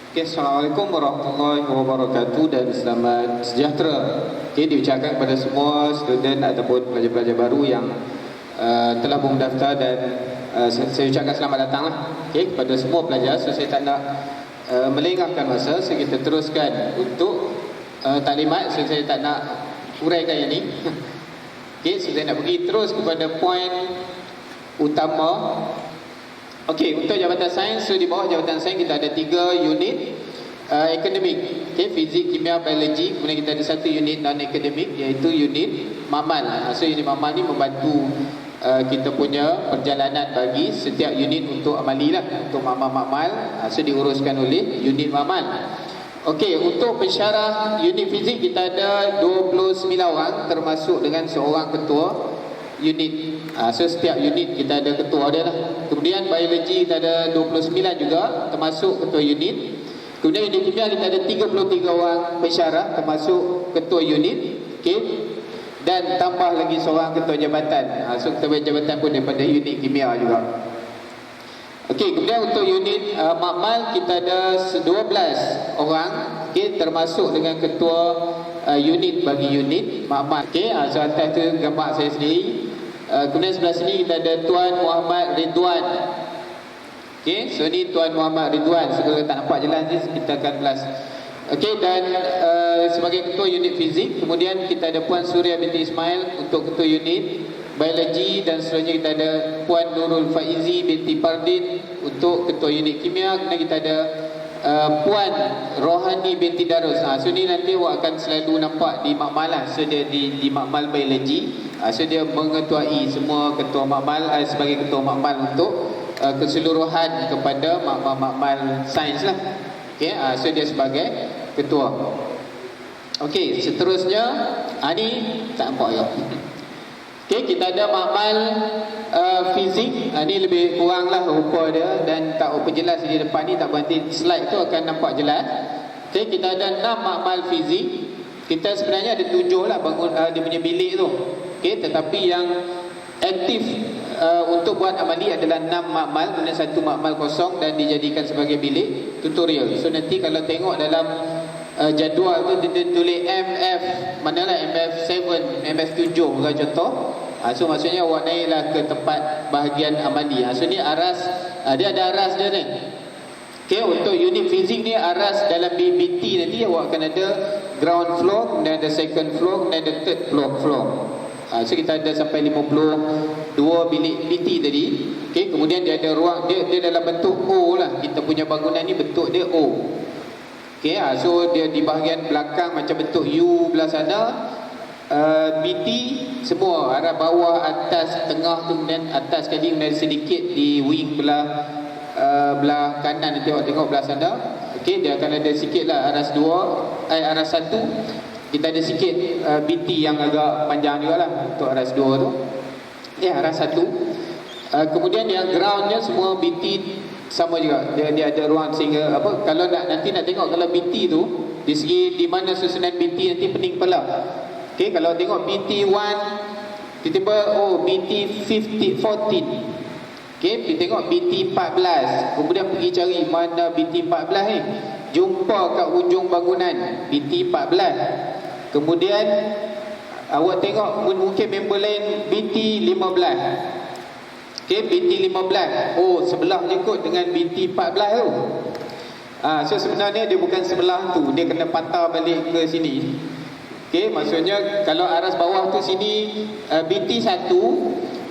Okay, Assalamualaikum warahmatullahi wabarakatuh dan selamat sejahtera. Okay, diucapkan kepada semua student ataupun pelajar-pelajar baru yang telah pun mendaftar dan saya ucapkan selamat datang lah. Okay, kepada semua pelajar. So saya tak nak melengahkan masa, so kita teruskan untuk taklimat. So saya tak nak uraikan yang ni. Okay, so saya nak pergi terus kepada poin utama. Okey, untuk jabatan sains, so di bawah jabatan sains kita ada 3 unit akademik. Okey, fizik, kimia, biologi. Kemudian kita ada 1 unit non akademik iaitu unit makmal. So unit makmal ni membantu kita punya perjalanan bagi setiap unit untuk amali lah, untuk makmal. So diuruskan oleh unit makmal. Okey, untuk pensyarah unit fizik kita ada 29 orang termasuk dengan seorang ketua unit. So setiap unit kita ada ketua dia lah. Kemudian biologi kita ada 29 juga termasuk ketua unit. Kemudian unit kimia kita ada 33 orang pensyarah termasuk ketua unit. Okey. Dan tambah lagi seorang ketua jabatan. So ketua jabatan pun daripada unit kimia juga. Okey, kemudian untuk unit makmal kita ada 12 orang. Okey, termasuk dengan ketua unit bagi unit makmal. Okey, so atas tu gambar saya sendiri. Kemudian sebelah sini kita ada Tuan Muhammad Ridwan. Okey, so ni Tuan Muhammad Ridwan. So kalau tak nampak jelas ni kita akan kelas. Okey, dan sebagai ketua unit fizik. Kemudian kita ada Puan Suria binti Ismail untuk ketua unit biologi. Dan seterusnya kita ada Puan Nurul Faizi binti Pardin untuk ketua unit kimia. Kemudian kita ada Puan Rohani binti Darus. So ni nanti awak akan selalu nampak di makmal lah. So dia di makmal biologi. So dia mengetuai semua ketua makmal sebagai ketua makmal untuk keseluruhan kepada makmal sains lah. Okay, so dia sebagai ketua. Okey, seterusnya ni tak nampak ya. Okey, kita ada makmal fizik. Ni lebih kurang lah rupa dia dan tak apa jelas di depan ni, tak berhenti slide tu akan nampak jelas. Okey, kita ada 6 makmal fizik. Kita sebenarnya ada 7 lah bangun dia punya bilik tu. Okey, tetapi yang aktif untuk buat amali adalah 6 makmal, kemudian 1 makmal kosong dan dijadikan sebagai bilik tutorial. So nanti kalau tengok dalam jadual tu dia tulis MF, manalah MF7, MF7 bukan contoh. So maksudnya awak naiklah ke tempat bahagian amali. So ni aras, dia ada aras dia ni. Okay, untuk unit fizik ni aras dalam BT nanti awak akan ada ground floor, kemudian ada second floor, kemudian ada third floor. So kita ada sampai 52 bilik BT tadi. Okay, kemudian dia ada ruang, dia dalam bentuk O lah. Kita punya bangunan ni bentuk dia O. Okay, so dia di bahagian belakang macam bentuk U belah sana. BT semua arah bawah, atas, tengah tu, kemudian atas sekali, kemudian sedikit di wing belah kanan nanti awak tengok belah sana. Okey, dia akan ada sikit lah aras 2, aras 1. Kita ada sikit BT yang agak panjang juga lah untuk aras 2 tu. Aras 1. Kemudian yang groundnya semua BT sama juga. Dia ada ruang sehingga apa, kalau nanti nak tengok kalau BT tu di segi di mana susunan BT nanti pening kepala. Okey, kalau tengok BT1 tiba-tiba BT 14. Okey, pergi tengok BT14. Kemudian pergi cari mana BT14 ni. Jumpa kat ujung bangunan BT14. Kemudian awak tengok mungkin member lain BT15. Okey, BT15. Sebelahnya kot dengan BT14 tu. So sebenarnya dia bukan sebelah tu, dia kena patah balik ke sini. Okey, maksudnya kalau aras bawah tu sini BT1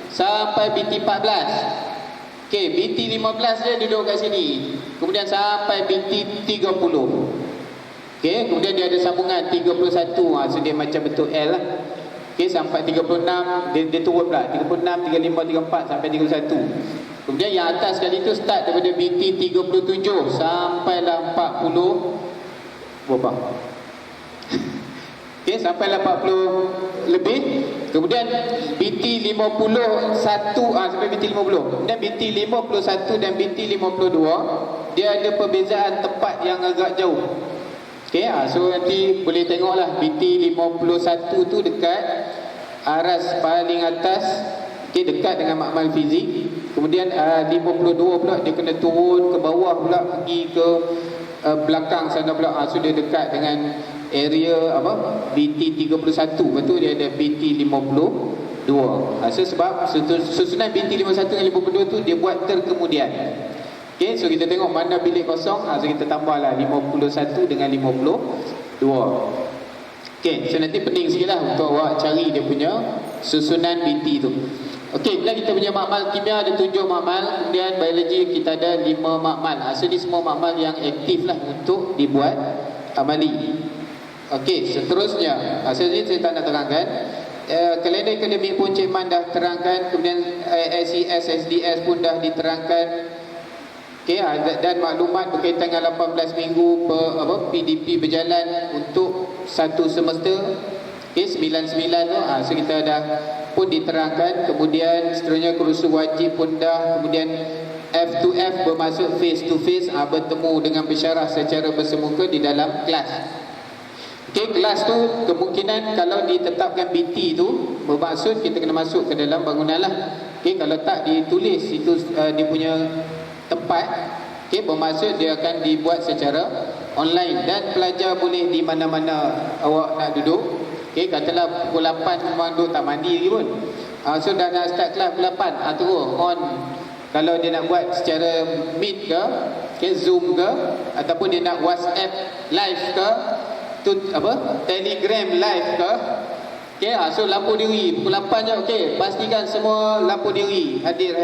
sampai BT14. Okey, BT15 dia duduk kat sini. Kemudian sampai BT30. Okey, kemudian dia ada sambungan 31. So dia macam bentuk L lah. Okey, sampai 36 dia turun pula 36, 35, 34 sampai 31. Kemudian yang atas sekali tu start daripada BT37 sampailah 40 berapa? Okey, sampailah 40 lebih. Kemudian BT51 sampai BT50. Kemudian BT51 dan BT52 dia ada perbezaan tempat yang agak jauh. Okey, so nanti boleh tengoklah BT51 tu dekat aras paling atas. Okey, dekat dengan makmal fizik. Kemudian 52 pula dia kena turun ke bawah pula pergi ke belakang sana pula, sudah dekat dengan area apa BT31, betul dia ada BT52. So sebab susunan BT51 dengan 52 tu dia buat terkemudian. Okay, so kita tengok mana bilik kosong, so kita tambahlah 51 dengan 52. Okay, so nanti pening sikit lah untuk awak cari dia punya susunan BT tu. Okay, bila kita punya makmal kimia ada 7 makmal, kemudian biologi kita ada 5 makmal. So ni semua makmal yang aktif lah untuk dibuat amali. Okay, seterusnya, so ni saya tak nak terangkan. Kalender akademik pun Cik Man dah terangkan, kemudian SES, SDS pun dah diterangkan. Okay, dan maklumat berkaitan dengan 18 minggu PDP berjalan untuk satu semester. Okay, 99 tu, so kita dah pun diterangkan. Kemudian seterusnya kursus wajib pun dah. Kemudian F2F bermaksud face to face, bertemu dengan pensyarah secara bersemuka di dalam kelas. Okay, kelas tu kemungkinan kalau ditetapkan BT tu bermaksud kita kena masuk ke dalam bangunan lah. Okay, kalau tak ditulis itu dia punya tempat, okay, bermaksud dia akan dibuat secara online dan pelajar boleh di mana-mana awak nak duduk. Okay, katalah pukul 8 memang duduk tak mandi lagi pun, so dah nak start kelas pukul 8, terus on. Kalau dia nak buat secara Meet ke, okay, Zoom ke, ataupun dia nak WhatsApp live ke, tu Telegram live ke. Okay, so lampu diri pukul 8 je. Okay, pastikan semua lampu diri hadir.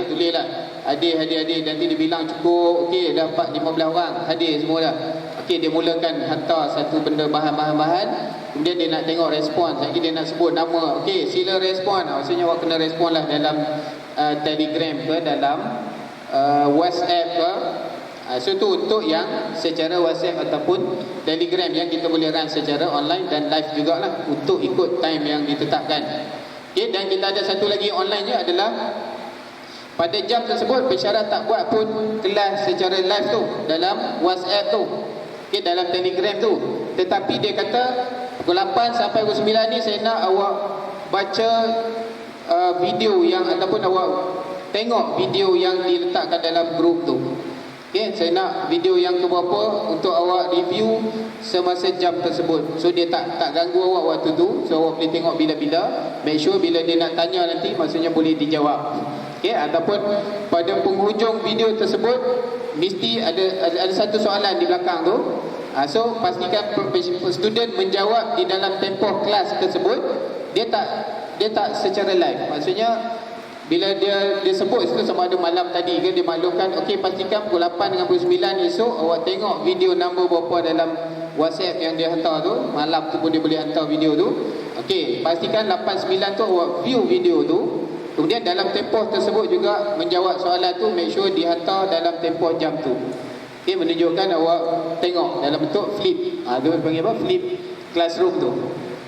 Tulislah hadir. Nanti dia bilang cukup. Okay, dapat 15 orang hadir semua dah. Okay, dia mulakan hantar satu benda bahan-bahan. Kemudian dia nak tengok respon. Lagi dia nak sebut nama. Okay, sila respon. Maksudnya awak kena respon lah dalam Telegram ke, dalam WhatsApp ke. So tu untuk yang secara WhatsApp ataupun Telegram yang kita boleh run secara online dan live jugalah untuk ikut time yang ditetapkan. Okay, dan kita ada satu lagi online je adalah pada jam tersebut pensyarah tak buat pun kelas secara live tu dalam WhatsApp tu, okay, dalam Telegram tu, tetapi dia kata pukul 8 sampai pukul 9 ni saya nak awak baca video yang ataupun awak tengok video yang diletakkan dalam grup tu. Okay, saya nak video yang keberapa untuk awak review semasa jam tersebut. So dia tak ganggu awak waktu tu. So awak boleh tengok bila-bila. Make sure bila dia nak tanya nanti maksudnya boleh dijawab. Okay, ataupun pada penghujung video tersebut mesti ada satu soalan di belakang tu. So pastikan student menjawab di dalam tempoh kelas tersebut. Dia tak secara live. Maksudnya bila dia sebut itu sama ada malam tadi ke, dia maklumkan okey pastikan pukul 8 dengan pukul 9 esok awak tengok video nombor berapa dalam WhatsApp yang dia hantar tu. Malam tu pun dia boleh hantar video tu. Okey, pastikan 8 9 tu awak view video tu. Kemudian dalam tempoh tersebut juga menjawab soalan tu, make sure dihantar dalam tempoh jam tu. Okey, menunjukkan awak tengok dalam bentuk flip. Tu panggil apa? Flip classroom tu.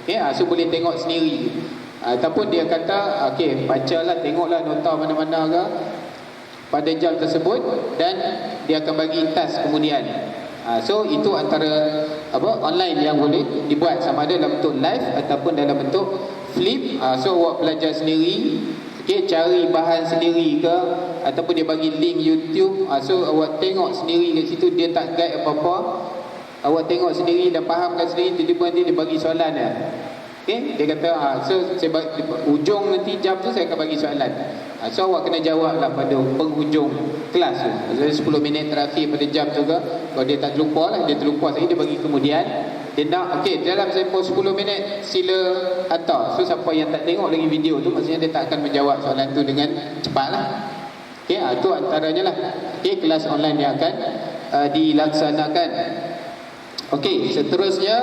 Okey, so boleh tengok sendiri. Ataupun dia kata okey, bacalah, tengoklah nota mana-mana ke pada jam tersebut dan dia akan bagi task kemudian. So itu antara online yang boleh dibuat sama ada dalam bentuk live ataupun dalam bentuk flip. So awak belajar sendiri, okey, cari bahan sendiri ke, ataupun dia bagi link YouTube. So awak tengok sendiri kat situ, dia tak guide apa-apa. Awak tengok sendiri dan fahamkan sendiri, tiba-tiba nanti dia bagi soalan dia. Okay, dia kata so saya bagi, ujung nanti jam tu saya akan bagi soalan. So awak kena jawab lah pada penghujung kelas tu. Maksudnya 10 minit terakhir pada jam tu ke. Kalau dia tak terlupa lah, dia terlupa lagi, dia bagi kemudian. Dia nak okey dalam tempoh 10 minit sila hantar. So siapa yang tak tengok lagi video tu maksudnya dia tak akan menjawab soalan tu dengan cepat lah. Okay, itu antaranya lah. Okay, kelas online yang akan dilaksanakan. Okey, seterusnya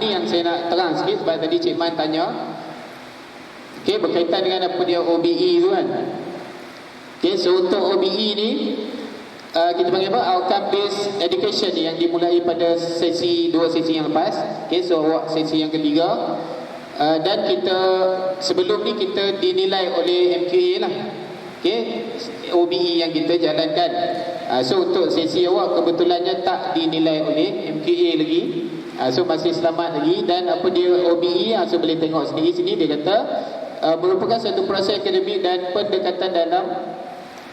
ni yang saya nak terang sikit sebab tadi Cik Man tanya. Okey, berkaitan dengan apa dia OBE tu kan. Okey, so untuk OBE ni kita panggil apa? Outcome based education ni yang dimulai pada dua sesi yang lepas. Okey, so awak sesi yang ketiga. Dan kita sebelum ni kita dinilai oleh MQA lah. Okey, OBE yang kita jalankan. So untuk sesi awak kebetulannya tak dinilai oleh MQA lagi. So masih selamat lagi. Dan apa dia OBE, so boleh tengok sendiri sini. Dia kata merupakan satu proses akademik dan pendekatan dalam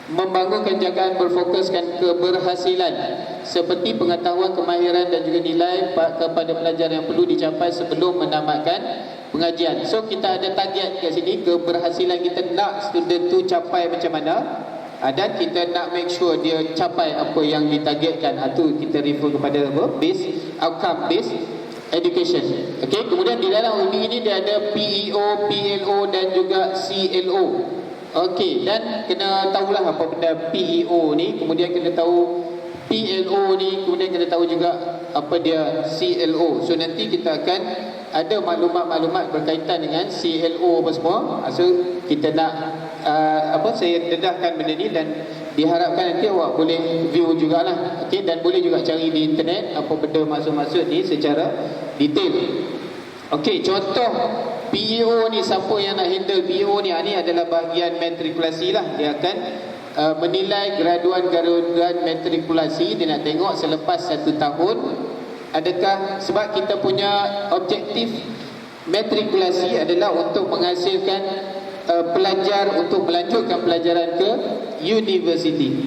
membangunkan jagaan berfokuskan keberhasilan seperti pengetahuan, kemahiran dan juga nilai kepada pelajar yang perlu dicapai sebelum menamatkan pengajian. So kita ada target kat sini, keberhasilan kita nak student tu capai macam mana, dan kita nak make sure dia capai apa yang ditargetkan. Itu kita refer kepada apa? Base outcome based education. Okey, kemudian di dalam UBI ini dia ada PEO, PLO dan juga CLO. Okey, dan kena tahulah apa benda PEO ni, kemudian kena tahu PLO ni, kemudian kena tahu juga apa dia CLO. So nanti kita akan ada maklumat-maklumat berkaitan dengan CLO apa semua. So kita nak saya dedahkan benda ni dan diharapkan nanti awak boleh view jugalah. Okey, dan boleh juga cari di internet apa benda maksud-maksud ni secara detail. Okey, contoh PEO ni, siapa yang nak handle PEO ni? Ini adalah bahagian matrikulasi lah. Dia akan menilai graduan-graduan matrikulasi. Dia nak tengok selepas 1 tahun adakah, sebab kita punya objektif matrikulasi adalah untuk menghasilkan pelajar untuk melanjutkan pelajaran ke universiti.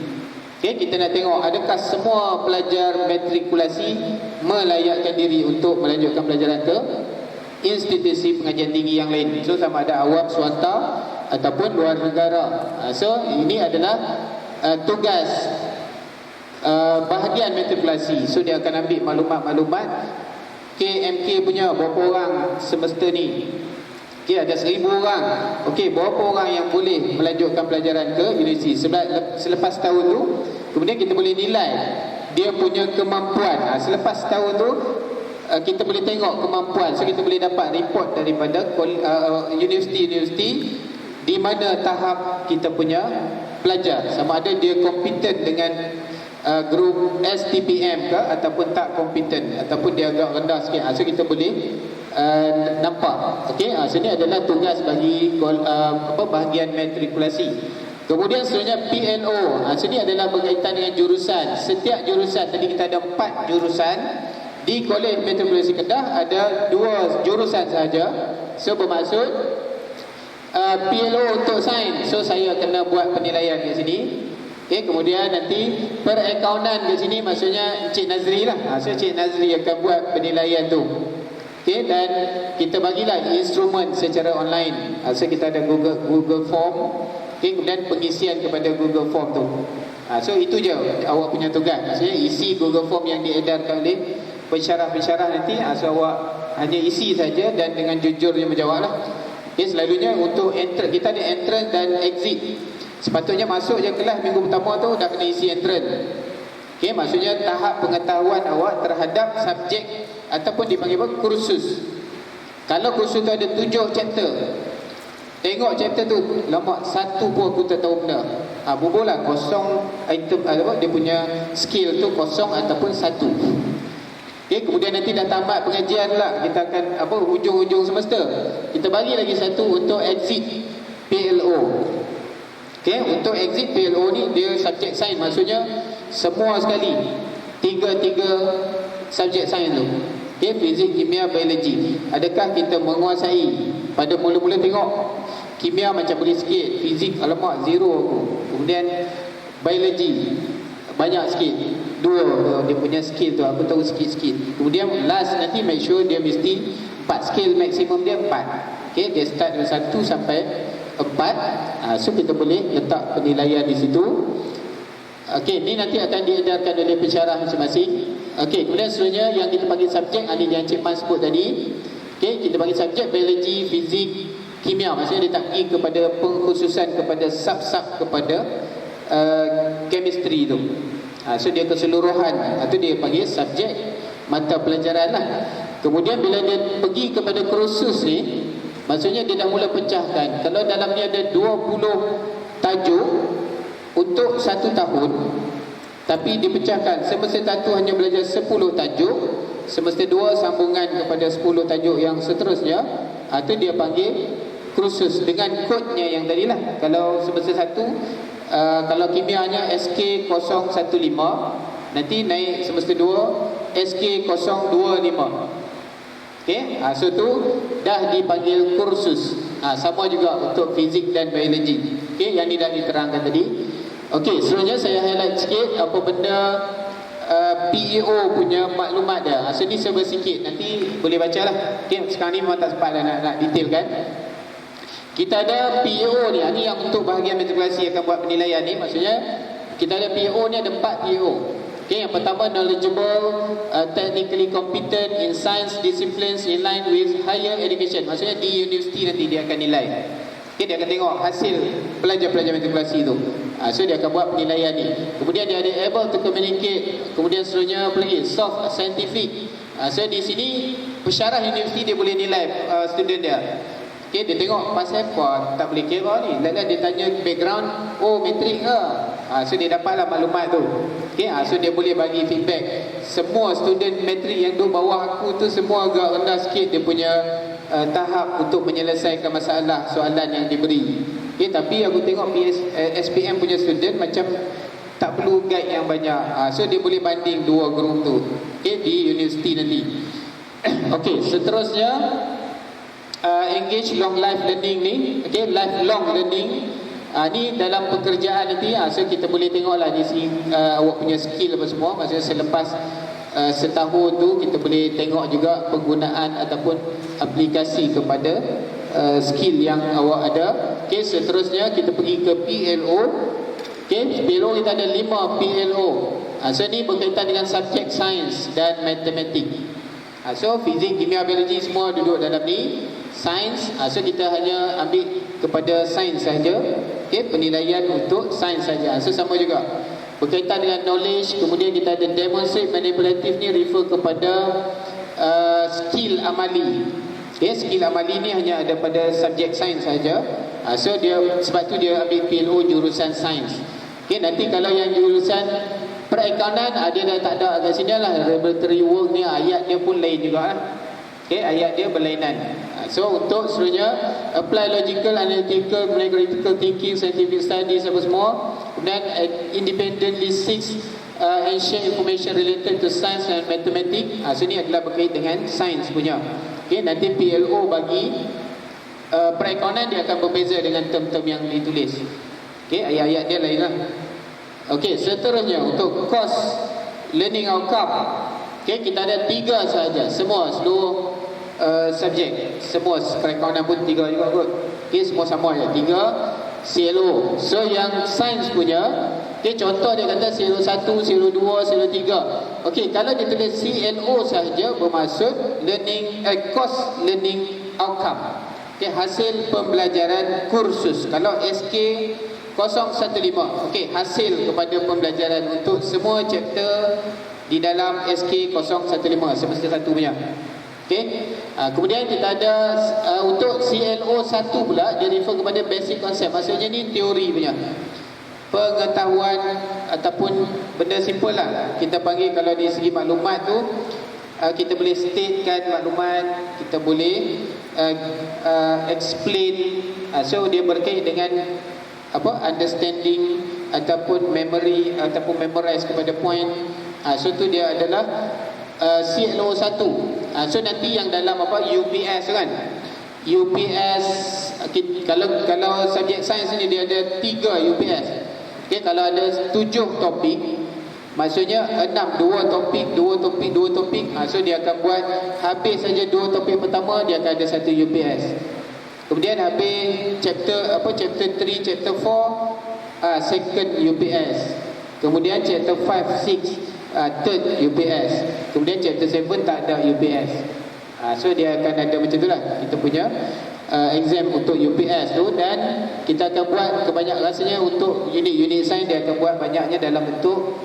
Okay, kita nak tengok adakah semua pelajar matrikulasi melayakkan diri untuk melanjutkan pelajaran ke institusi pengajian tinggi yang lain. So sama ada awam, swasta ataupun luar negara. So ini adalah tugas bahagian matrikulasi. So dia akan ambil maklumat-maklumat KMK punya berapa orang semester ni. Okay, ada 1,000 orang. Okey, berapa orang yang boleh melanjutkan pelajaran ke universiti selepas tahun tu. Kemudian kita boleh nilai dia punya kemampuan. Selepas tahun tu kita boleh tengok kemampuan. So kita boleh dapat report daripada universiti-universiti di mana tahap kita punya pelajar, sama ada dia kompeten dengan grup STPM ke ataupun tak kompeten, ataupun dia agak rendah sikit. So kita boleh nampak. Okey, so ini adalah tugas bagi bahagian matrikulasi. Kemudian seterusnya PLO. Sini adalah berkaitan dengan jurusan. Setiap jurusan, tadi kita ada 4 jurusan. Di Kolej Metropolitan Kedah ada 2 jurusan sahaja. So bermaksud PLO untuk sains. So saya kena buat penilaian di sini. Okay, kemudian nanti perakaunan di sini maksudnya Encik Nazri lah. So Encik Nazri akan buat penilaian tu. Okay, dan kita bagilah instrumen secara online. So kita ada Google Form. Okay, kemudian pengisian kepada Google Form tu. So itu je awak punya tugas. Maksudnya isi Google Form yang diedarkan oleh pensyarah-pensyarah nanti. So awak hanya isi saja dan dengan jujur je menjawab lah. Okay, selalunya untuk entrance, kita ada entrance dan exit. Sepatutnya masuk je kelas minggu pertama tu dah kena isi entrance. Okay, maksudnya tahap pengetahuan awak terhadap subjek ataupun dipanggil apa? Kursus. Kalau kursus tu ada 7 chapter, tengok chapter tu, lama satu pun aku tak tahu benda. Bubuh lah, kosong item apa, dia punya skill tu kosong ataupun 1. Okay, kemudian nanti dah tamat pengajian lah, kita akan hujung-hujung semester, kita bagi lagi 1 untuk exit PLO. Okay, untuk exit PLO ni dia subjek sains, maksudnya semua sekali 3 subjek sains tu. Okay, fizik, kimia, biologi. Adakah kita menguasai? Pada mula-mula tengok kimia macam boleh sikit, fizik alamak zero aku. Kemudian biologi banyak sikit, 2 dia punya skill tu aku tahu sikit-sikit. Kemudian last nanti make sure dia mesti 4 skill maksimum dia 4. Okay, dia start dari 1 sampai 4. So kita boleh letak penilaian di situ. Okey, ni nanti akan diedarkan oleh pensyarah masing-masing. Okey, kemudian seterusnya yang kita panggil subjek, ada yang Cik Man sebut tadi. Okey, kita panggil subjek biologi, fizik, kimia. Maksudnya dia tak pergi kepada pengkhususan kepada sub-sub kepada chemistry tu. So dia keseluruhan, itu dia panggil subjek mata pelajaran lah. Kemudian bila dia pergi kepada kursus ni, maksudnya dia dah mula pecahkan. Kalau dalam ni ada 20 tajuk untuk 1 tahun, tapi dipecahkan, semester 1 hanya belajar 10 tajuk, semester 2 sambungan kepada 10 tajuk yang seterusnya. Itu dia panggil kursus dengan kodnya yang tadilah. Kalau semester 1 kalau kimianya SK015, nanti naik semester 2 SK025. Okay, so tu dah dipanggil kursus. Sama juga untuk fizik dan biologi. Okay, yang ni dah diterangkan tadi. Okey, seterusnya saya highlight sikit apa benda PEO punya maklumat dia. So ni serba sikit, nanti boleh baca lah. Okay, sekarang ni memang tak sempat nak detail kan. Kita ada PEO ni, ni yang untuk bahagian matrikulasi akan buat penilaian ni. Maksudnya kita ada PEO ni, ada 4 PEO. Okay, yang pertama knowledgeable, technically competent in science disciplines in line with higher education. Maksudnya di universiti nanti dia akan nilai. Okay, dia akan tengok hasil pelajar-pelajar matrikulasi tu. So dia akan buat penilaian ni. Kemudian dia ada able to communicate. Kemudian seterusnya apa lagi? Soft scientific. So di sini pensyarah universiti dia boleh nilai student dia. Okay, dia tengok pasal apa tak boleh kira ni. Lalu dia tanya background, oh matrik ke? So dia dapatlah maklumat tu. Okay, so dia boleh bagi feedback. Semua student matrik yang duduk bawah aku tu semua agak rendah sikit dia punya tahap untuk menyelesaikan masalah soalan yang diberi. Okay, tapi aku tengok SPM punya student macam tak perlu guide yang banyak. So dia boleh banding dua group tu. Okay, di universiti nanti. Okay, seterusnya engage long life learning ni. Okay, lifelong learning. Ni dalam pekerjaan nanti. So kita boleh tengoklah di sini awak punya skill apa semua. Maksudnya selepas setahun tu kita boleh tengok juga penggunaan ataupun aplikasi kepada skill yang awak ada. Okay, seterusnya kita pergi ke PLO. Okay, PLO kita ada 5 PLO. So ni berkaitan dengan subjek sains dan matematik. So fizik, kimia, biologi semua duduk dalam ni. Sains, so kita hanya ambil kepada sains saja. Okay, penilaian untuk sains saja. So sama juga berkaitan dengan knowledge. Kemudian kita ada demonstrate, manipulative ni refer kepada skill amali. Okay, skill amali ni hanya ada pada subjek sains saja. So dia, sebab tu dia ambil PLO jurusan sains. Okay, nanti kalau yang jurusan perakaunan dia dah tak ada agak sini lah. Laboratory work ni ayat dia pun lain juga lah. Okay, ayat dia berlainan. So untuk seterusnya apply logical, analytical, critical thinking, scientific studies apa semua. Kemudian independently seeks and share information related to science and mathematics. So ni adalah berkait dengan sains punya. Okay, nanti PLO bagi perakaunan dia akan berbeza dengan term-term yang ditulis. Okay, ayat-ayat dia lain lah. Okay, seterusnya untuk course learning outcome. Okay, kita ada 3 sahaja. Semua seluruh subjek, semua perakaunan pun 3 juga kot. Okay, semua sama je 3 CLO. So yang sains punya, okay, contoh dia kata CLO 1, CLO 2, CLO 3. Okay, kalau dia tulis CLO sahaja bermaksud learning course learning outcome. Okay, hasil pembelajaran kursus. Kalau SK 015, okay, hasil kepada pembelajaran untuk semua chapter di dalam SK 015 semester 1 punya. Okay. Kemudian kita ada untuk CLO 1 pula, dia refer kepada basic concept. Maksudnya ni teori punya pengetahuan ataupun benda simple lah. Kita panggil kalau di segi maklumat tu, kita boleh statekan maklumat, kita boleh explain. So dia berkait dengan apa, understanding ataupun memory ataupun memorize kepada point. So tu dia adalah CLO 1. So nanti yang dalam apa, UPS kan, UPS kalau subjek sains ni dia ada 3 UPS. Okay, kalau ada 7 topik, maksudnya 2 topik. So dia akan buat habis saja 2 topik pertama, dia akan ada 1 UPS. Kemudian habis chapter 3, chapter 4, second UPS. Kemudian chapter 5, 6, third UPS. Kemudian chapter 7 tak ada UPS. So dia akan ada macam itulah kita punya exam untuk UPS tu. Dan kita akan buat kebanyakan, rasanya untuk unit-unit sains dia akan buat banyaknya dalam bentuk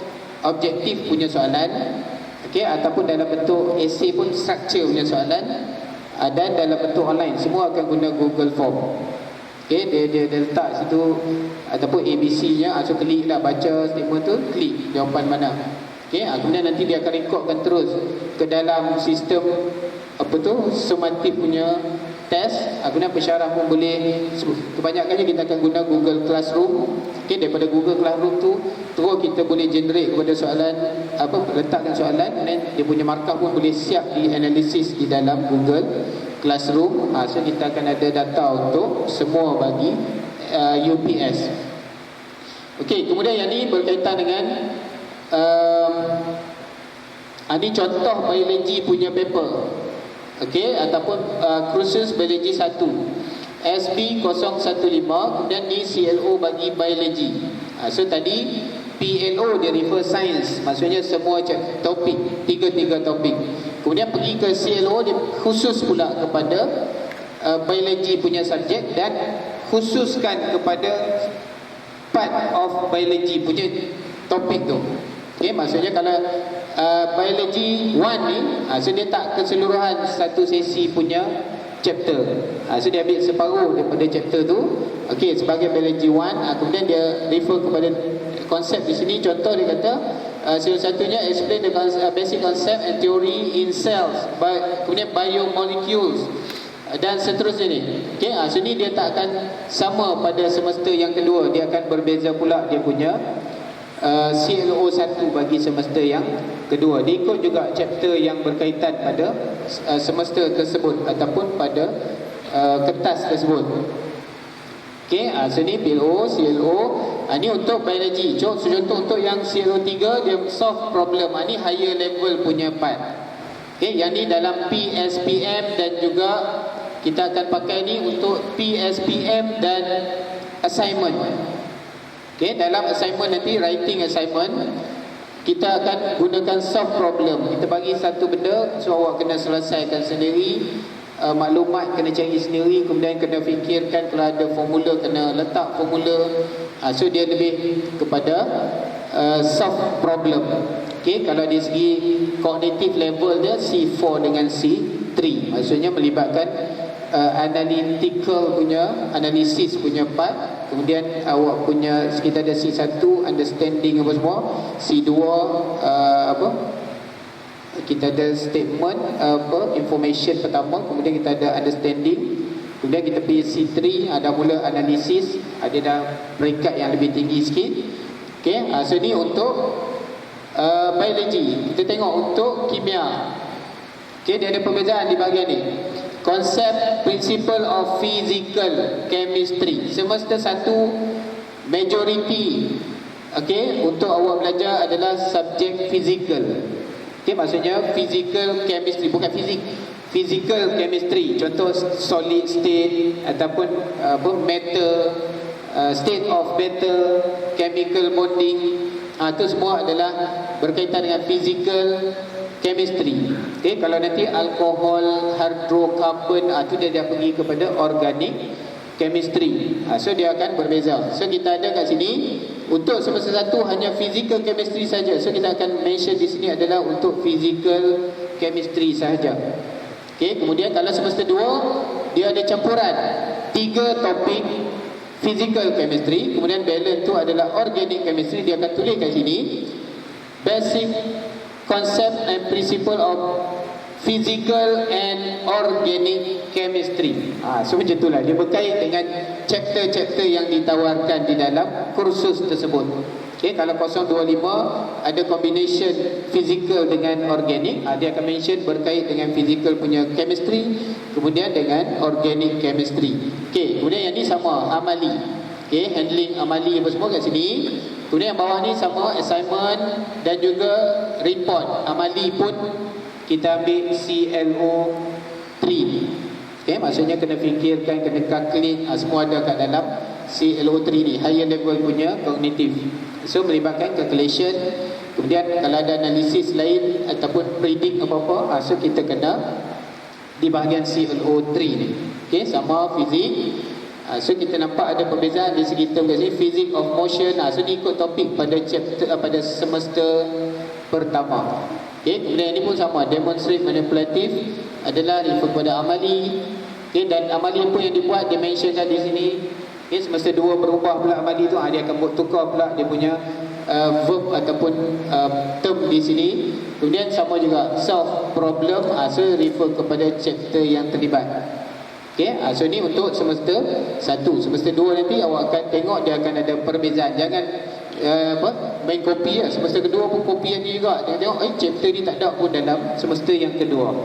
objektif punya soalan, okay, ataupun dalam bentuk essay pun structure punya soalan, dan dalam bentuk online. Semua akan guna Google Form. Okay, dia letak situ ataupun ABC-nya. So klik lah, baca statement tu, klik jawapan mana. Okay, kemudian nanti dia akan rekodkan terus ke dalam sistem apa tu, summative punya test. Kemudian pensyarah pun boleh, kebanyakannya kita akan guna Google Classroom. Okay, daripada Google Classroom tu terus kita boleh generate kepada soalan, apa, letakkan soalan, dan dia punya markah pun boleh siap di analisis di dalam Google Classroom. So kita akan ada data untuk semua bagi UPS. Okey, kemudian yang ni berkaitan dengan ini contoh biologi punya paper. Okey, ataupun kursus biologi 1 SB015, kemudian ni CLO bagi biologi. So tadi PLO dia refer science, maksudnya semua topik, tiga topik. Kemudian pergi ke CLO, dia khusus pula kepada biologi punya subjek dan khususkan kepada part of biology punya topik tu. Okay, maksudnya kalau biology 1 ni, so dia tak keseluruhan satu sesi punya chapter. So dia ambil separuh daripada chapter tu. Okay, sebagai biology 1, kemudian dia refer kepada konsep di sini. Contoh dia kata salah satunya explain the basic concept and theory in cells, kemudian biomolecules dan seterusnya ni. Okay, so ni dia tak akan sama pada semester yang kedua, dia akan berbeza pula dia punya CLO 1 bagi semester yang kedua. Dia ikut juga chapter yang berkaitan pada semester tersebut ataupun pada kertas tersebut. Okay, so ni PLO, CLO. Ni untuk biology. Contoh untuk yang CLO 3, dia solve problem. Ni higher level punya part. Okay, yang ni dalam PSPM dan juga kita akan pakai ni untuk PSPM dan assignment. Okay, dalam assignment nanti, writing assignment, kita akan gunakan solve problem. Kita bagi satu benda, so awak kena selesaikan sendiri. Maklumat kena cari sendiri, kemudian kena fikirkan, kalau ada formula kena letak formula. So dia lebih kepada solve problem. Okay, kalau dari segi cognitive level dia C4 dengan C3, maksudnya melibatkan analytical punya, analisis punya part. Kemudian awak punya, kita ada C1 understanding apa semua, C2 kita ada statement, information pertama, kemudian kita ada understanding, kemudian kita pergi C3, ada mula analisis, ada dah peringkat yang lebih tinggi sikit. Okay, so ni untuk biology. Kita tengok untuk kimia. Okay, dia ada perbezaan di bahagian ni. Konsep principle of physical chemistry, semester 1 majority, okay, untuk awak belajar adalah subjek physical. Okay, maksudnya physical chemistry, bukan fizik, physical chemistry. Contoh solid state ataupun matter, state of matter, chemical bonding, itu semua adalah berkaitan dengan physical chemistry. Okay, kalau nanti alkohol, hydrocarbon, itu dia pergi kepada organic chemistry. So dia akan berbeza. So kita ada kat sini untuk semester 1 hanya physical chemistry saja. So kita akan mention di sini adalah untuk physical chemistry saja. Okay, kemudian kalau semester 2 dia ada campuran 3 topik physical chemistry, kemudian balance tu adalah organic chemistry. Dia akan tulis kat sini basic concept and principle of physical and organic chemistry. So macam itulah dia berkait dengan chapter-chapter yang ditawarkan di dalam kursus tersebut. Okay, kalau 025 ada combination physical dengan organic, dia akan mention berkait dengan physical punya chemistry, kemudian dengan organic chemistry. Okay, kemudian yang ni sama amali. Okay, handling amali apa semua kat sini. Kemudian yang bawah ni sama assignment dan juga report. Amali pun kita ambil CLO 3. Okay, maksudnya kena fikirkan, kena calculate, semua ada kat dalam CLO 3 ni, higher level punya cognitive. So melibatkan calculation. Kemudian kalau ada analisis lain ataupun predict apa-apa, so kita kena di bahagian CLO 3 ni. Okay, sama fizik. So kita nampak ada perbezaan di segi term kat sini, physics of motion. So ni ikut topik pada chapter, pada semester pertama. Okay, kemudian ini pun sama, demonstrate manipulative adalah refer kepada amali. Okay, dan amali pun yang dibuat dia mentionkan di sini. Okay, semester 2 berubah pula amali tu, dia akan buat tukar pula dia punya verb ataupun term di sini. Kemudian sama juga solve problem, so refer kepada chapter yang terlibat. Okay, so ni untuk semester 1. Semester 2 nanti awak akan tengok dia akan ada perbezaan. Jangan main kopi lah. Semester kedua pun kopi yang ni juga. Tengok chapter ni tak ada pun dalam semester yang kedua.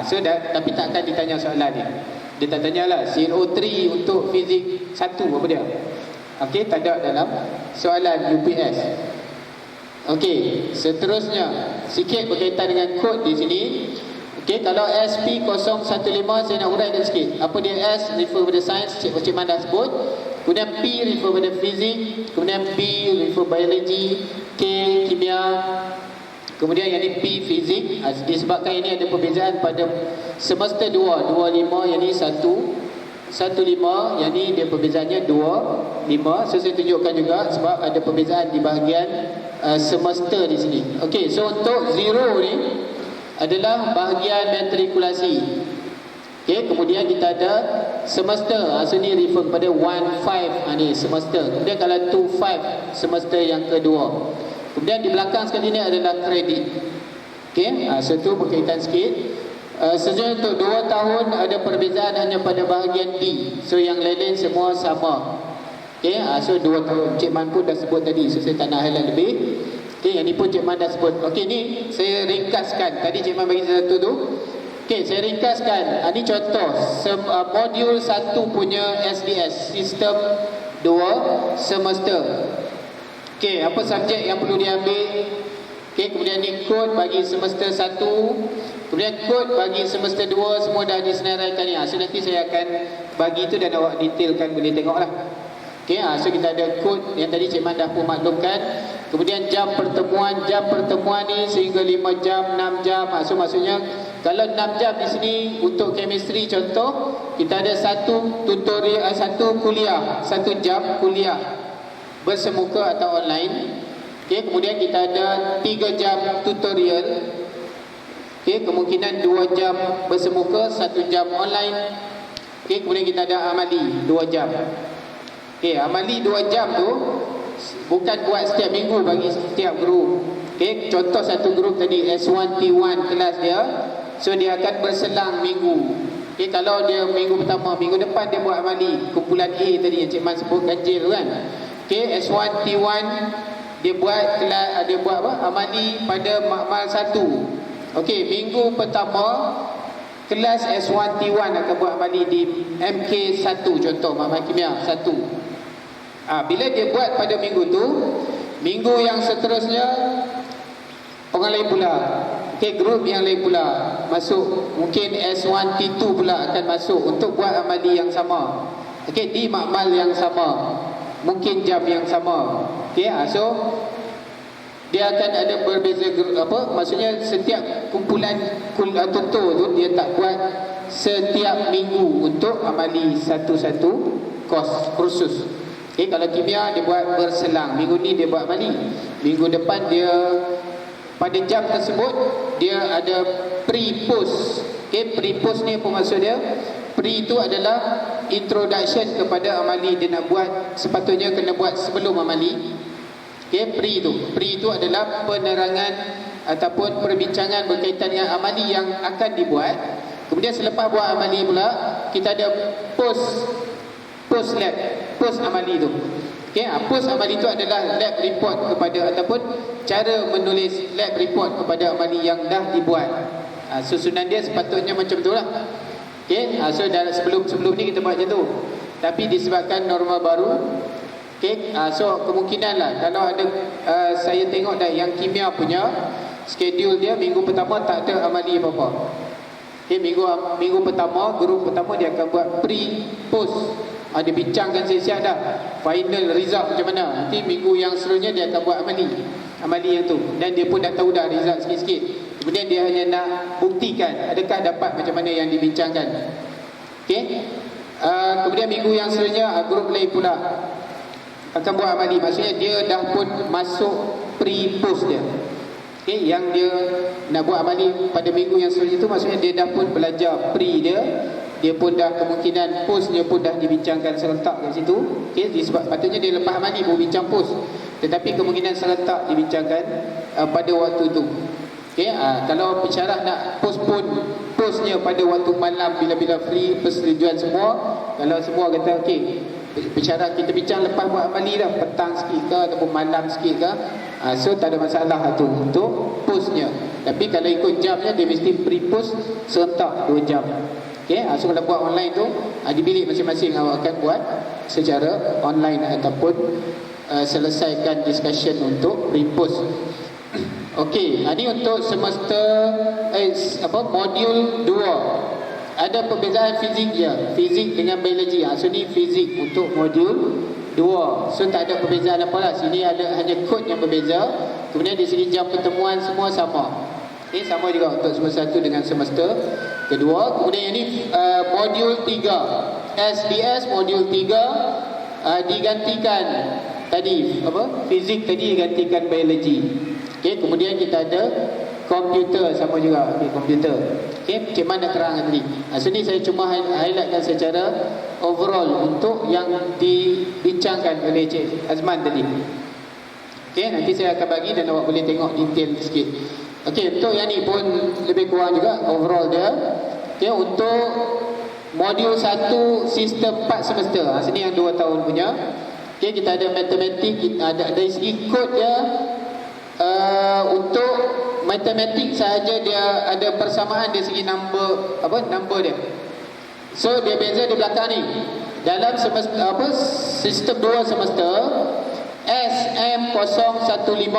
So tapi tak akan ditanya soalan ni. Dia tak tanyalah CLO 3 untuk fizik 1 apa dia. Okey, tak ada dalam soalan UPS. Okey, seterusnya sikit berkaitan dengan kod di sini. Okey, kalau SP015 saya nak uraikan sikit. Apa dia? S refer pada sains, Cik Man dah sebut. Kemudian P refer pada fizik, kemudian B refer biologi, K kimia, kemudian yang ni P fizik. Disebabkan ini ada perbezaan pada semester 2, 25 yang ni 115, yang ni dia perbezaannya 25. So saya tunjukkan juga sebab ada perbezaan di bahagian semester di sini. Okey, so untuk 0 ni adalah bahagian matrikulasi. Okey, kemudian kita ada semester. So ni refer kepada 1-5 ni semester. Kemudian kalau 2-5 semester yang kedua. Kemudian di belakang sekali ni adalah kredit. Okey, so tu berkaitan sikit. Sejauh untuk 2 tahun ada perbezaan hanya pada bahagian D. So yang lain-lain semua sama. Okey, so 2 tahun. Cik Man pun dah sebut tadi, so saya tak nak highlight lebih. Okey, yang ni pun Cik Man dah sebut. Okey, ni saya ringkaskan. Tadi Cik Man bagi satu tu. Okey, saya ringkaskan. Ini contoh modul 1 punya SDS, sistem 2 semester. Okey, apa subjek yang perlu diambil? Okey, kemudian ni kod bagi semester 1, kemudian kod bagi semester 2 semua dah disenaraikan ni. So nanti saya akan bagi tu dan awak detailkan, boleh tengoklah. Okey, so kita ada kod yang tadi Cik Man dah pun maklumkan. Kemudian jam pertemuan ni sehingga 5 jam, 6 jam. So maksudnya kalau 6 jam di sini untuk chemistry contoh, kita ada satu tutorial, satu kuliah, 1 jam kuliah bersemuka atau online. Okey, kemudian kita ada 3 jam tutorial. Okey, kemungkinan 2 jam bersemuka, 1 jam online. Okey, kemudian kita ada amali 2 jam. Okey, amali 2 jam tu bukan buat setiap minggu bagi setiap grup. Okey, contoh satu grup tadi S1 T1 kelas dia. So dia akan berselang minggu. Okey, kalau dia minggu pertama, minggu depan dia buat amali kumpulan A tadi yang Cik Man sebut ganjil tu kan. Okey, S1 T1 dia buat kelas, dia buat apa? Amali pada makmal 1. Okey, minggu pertama kelas S1 T1 akan buat amali di MK1 contoh, makmal kimia 1. Bila dia buat pada minggu tu, minggu yang seterusnya orang lain pula. Okey, grup yang lain pula masuk, mungkin S1 T2 pula akan masuk untuk buat amali yang sama. Okey, di makmal yang sama, mungkin jam yang sama. Okey, so dia akan ada berbeza apa, maksudnya setiap kumpulan tutor tu dia tak buat setiap minggu untuk amali satu-satu kursus. Okey, kalau kimia dia buat berselang. Minggu ni dia buat amali, minggu depan dia pada jam tersebut dia ada pre-post. Okey, pre-post ni apa maksud dia? Pre itu adalah introduction kepada amali. Dia nak buat, sepatutnya kena buat sebelum amali. Okey, pre itu adalah penerangan ataupun perbincangan berkaitan dengan amali yang akan dibuat. Kemudian selepas buat amali pula kita ada post lab, post amali tu. Okey, post amali itu adalah lab report kepada ataupun cara menulis lab report kepada amali yang dah dibuat. Susunan dia sepatutnya macam tu lah. Okey, so sebelum ni kita buat macam tu. Tapi disebabkan norma baru, okey, so kemungkinan lah kalau ada saya tengok dah yang kimia punya schedule dia minggu pertama tak ada amali apa-apa. Okey, minggu pertama, grup pertama dia akan buat pre-post. Dia bincangkan siap-siap dah final result macam mana. Nanti minggu yang seterusnya dia akan buat amali yang tu. Dan dia pun dah tahu dah result sikit-sikit. Kemudian dia hanya nak buktikan adakah dapat macam mana yang dibincangkan. Okey. Kemudian minggu yang seterusnya grup lain pula akan buat amali. Maksudnya dia dah pun masuk pre-post dia. Okey, yang dia nak buat amali pada minggu yang seterusnya itu maksudnya dia dah pun belajar pre dia. Dia pun dah kemungkinan postnya pun dah dibincangkan serentak kat situ. Okey, sebab patutnya dia lepas amali baru bincang post. Tetapi kemungkinan serentak dibincangkan pada waktu itu. Okey, kalau pensyarah nak postpone postnya pada waktu malam bila-bila free, persetujuan semua. Kalau semua kata okey, pensyarah kita bincang lepas buat amali dah, petang sikit ke ataupun malam sikit ke, so tak ada masalah tu untuk postnya. Tapi kalau ikut jamnya dia mesti pre-post serentak 2 jam. Okey, so kalau buat online tu di bilik masing-masing awak akan buat secara online ataupun selesaikan discussion untuk repost. Okey, ini untuk semester modul 2. Ada perbezaan fizik je, fizik dengan biologi. So ni fizik untuk modul 2. So tak ada perbezaan apa lah. Sini ada hanya kod yang berbeza. Kemudian di sini jam pertemuan semua sama. Sama juga untuk semester 1 dengan semester kedua. Kemudian ini modul 3 SDS modul 3 digantikan tadi fizik tadi digantikan biologi. Okey, kemudian kita ada komputer sama juga. Okey, komputer. Okey, macam mana terang tadi. So ni saya cuma highlightkan secara overall untuk yang dibincangkan oleh Cik Azman tadi. Okey, nanti saya akan bagi dan awak boleh tengok detail sikit. Okey, untuk yang ni pun lebih kurang juga overall dia. Okey, untuk modul 1 sistem 4 semester. Sini yang 2 tahun punya. Okey, kita ada matematik, kita ada dari segi kod dia untuk matematik sahaja dia ada persamaan dari segi number dia. So dia beza di belakang ni. Dalam semester sistem 2 semester SM015.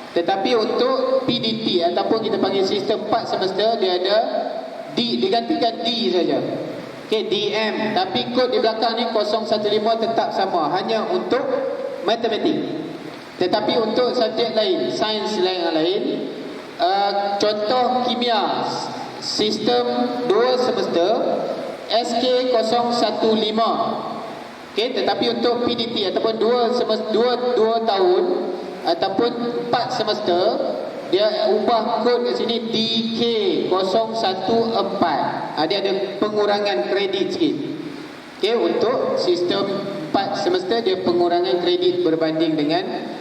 Tetapi untuk PDT ataupun kita panggil sistem 4 semester dia ada digantikan D saja. Okey, DM, tapi kod di belakang ni 015 tetap sama, hanya untuk matematik. Tetapi untuk subjek lain, sains lain, contoh kimia sistem 2 semester SK015. Okey, tetapi untuk PDT ataupun 2 tahun ataupun 4 semester dia ubah kod kat sini DK014. Dia ada pengurangan kredit sikit. Okey, untuk sistem 4 semester dia pengurangan kredit berbanding dengan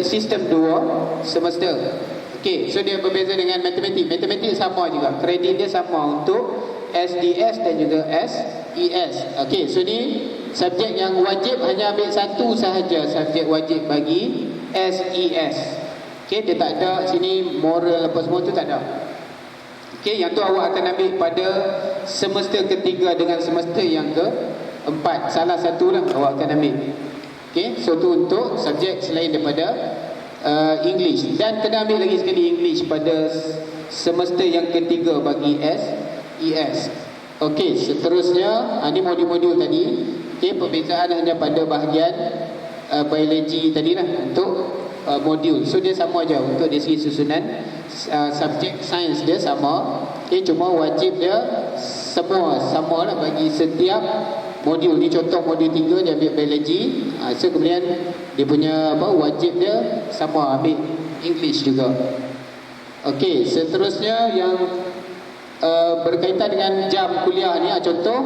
sistem 2 semester. Okey, so dia berbeza dengan matematik. Matematik sama juga, kredit dia sama untuk SDS dan juga SES. Okey, so ni subjek yang wajib hanya ambil satu sahaja, subjek wajib bagi SES. Okey, dia tak ada sini moral apa semua tu tak ada. Okey, yang tu awak akan ambil pada semester ketiga dengan semester yang keempat. Salah satu lah awak akan ambil. Okey, so tu untuk subjek selain daripada English. Dan kena ambil lagi sekali English pada semester yang ketiga bagi SES. Okey, seterusnya ini modul-modul tadi. Okey, perbezaan hanya pada bahagian biologi tadi lah untuk modul. So dia sama aja untuk dari segi susunan subjek sains dia sama. Okey, cuma wajib dia semua sama lah bagi setiap modul. Ni contoh modul 3 dia ambil biologi. So kemudian dia punya wajib dia sama ambil English juga. Okey, seterusnya yang berkaitan dengan jam kuliah ni, contoh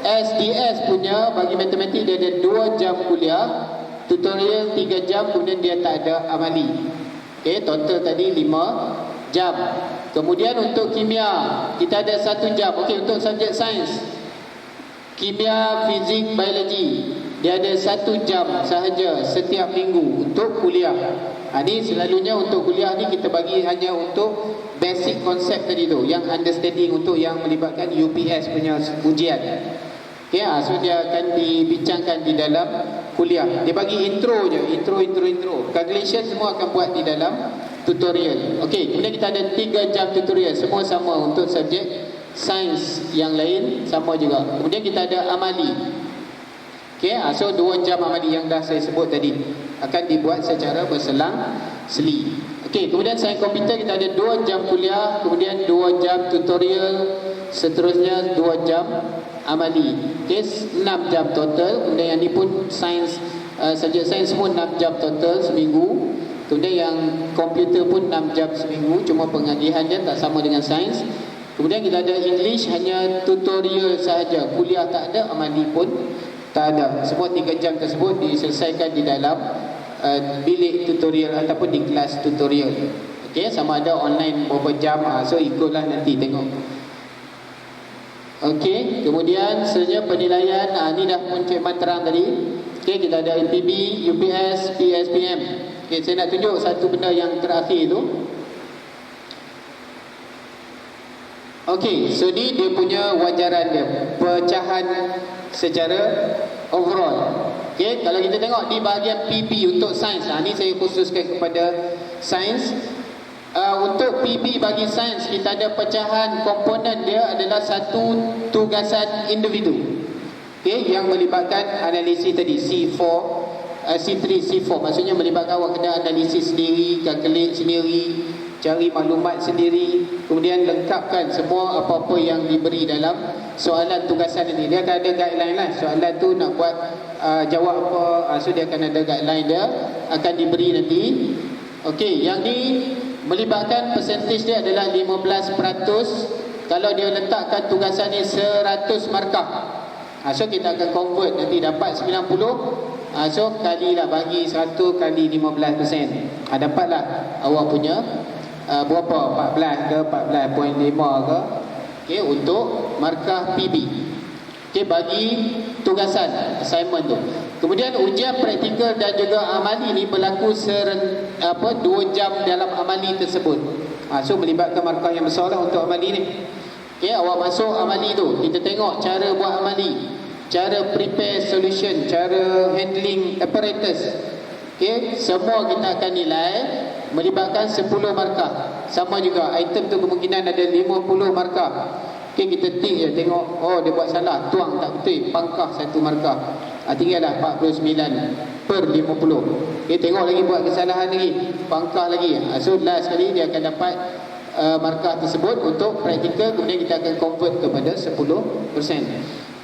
SDS punya bagi matematik dia ada 2 jam kuliah, tutorial 3 jam, kemudian dia tak ada amali. Okey, total tadi 5 jam. Kemudian untuk kimia kita ada 1 jam. Okey, untuk subjek sains kimia, fizik, biologi dia ada 1 jam sahaja setiap minggu untuk kuliah. Ni selalunya untuk kuliah ni kita bagi hanya untuk basic konsep tadi tu, yang understanding untuk yang melibatkan UPS punya ujian. Okay, so dia akan dibincangkan di dalam kuliah. Dia bagi intro je, intro. Calculation semua akan buat di dalam tutorial. Okay, kemudian kita ada 3 jam tutorial, semua sama untuk subjek sains yang lain sama juga. Kemudian kita ada amali. Okay, so 2 jam amali yang dah saya sebut tadi akan dibuat secara berselang-seli. Okey, kemudian sains komputer kita ada 2 jam kuliah, kemudian 2 jam tutorial, seterusnya 2 jam amali. Okey, 6 jam total. Kemudian yang ni pun sains, subjek sains semua 6 jam total seminggu. Kemudian yang komputer pun 6 jam seminggu, cuma pengalihan dia tak sama dengan sains. Kemudian kita ada English hanya tutorial sahaja, kuliah tak ada, amali pun tak ada. Semua 3 jam tersebut diselesaikan di dalam bilik tutorial ataupun di kelas tutorial. Okey, sama ada online berapa jam, so ikutlah nanti tengok. Okey, kemudian seterusnya penilaian, ni dah pun Cik Man terang tadi. Okey, kita ada MPB, UPS, PSPM. Okey, saya nak tunjuk satu benda yang terakhir tu. Okey, so ni dia punya wajaran dia, pecahan secara overall. Okey, kalau kita tengok di bahagian PB untuk sains, ni saya khususkan kepada sains. Untuk PB bagi sains, kita ada pecahan komponen dia adalah satu tugasan individu. Okey, yang melibatkan analisis tadi C4, C3, C4, maksudnya melibatkan awak kena analisis sendiri, calculate sendiri, cari maklumat sendiri, kemudian lengkapkan semua apa-apa yang diberi dalam soalan tugasan ini. Dia akan ada guideline lah, soalan tu nak buat jawab apa, so dia akan ada guideline dia, akan diberi nanti. Okey, yang ni melibatkan percentage dia adalah 15%. Kalau dia letakkan tugasan ni 100 markah, so kita akan convert nanti dapat 90. So kalilah, bagi 100 kali 15%, dapatlah awak punya berapa, 14 ke 14.5 ke, okay, untuk markah PB. Okay, bagi tugasan assignment tu. Kemudian ujian praktikal dan juga amali ni berlaku 2 jam dalam amali tersebut. So melibatkan markah yang besar lah untuk amali ni. Okay, awak masuk amali tu, kita tengok cara buat amali, cara prepare solution, cara handling apparatus. Okay, semua kita akan nilai, melibatkan 10 markah. Sama juga item tu kemungkinan ada 50 markah. Okay, kita tengok, oh dia buat salah, tuang tak betul, pangkah 1 markah, tinggallah 49 per 50. Okay, tengok lagi, buat kesalahan lagi, pangkah lagi. So last sekali dia akan dapat markah tersebut untuk praktikal. Kemudian kita akan convert kepada 10%.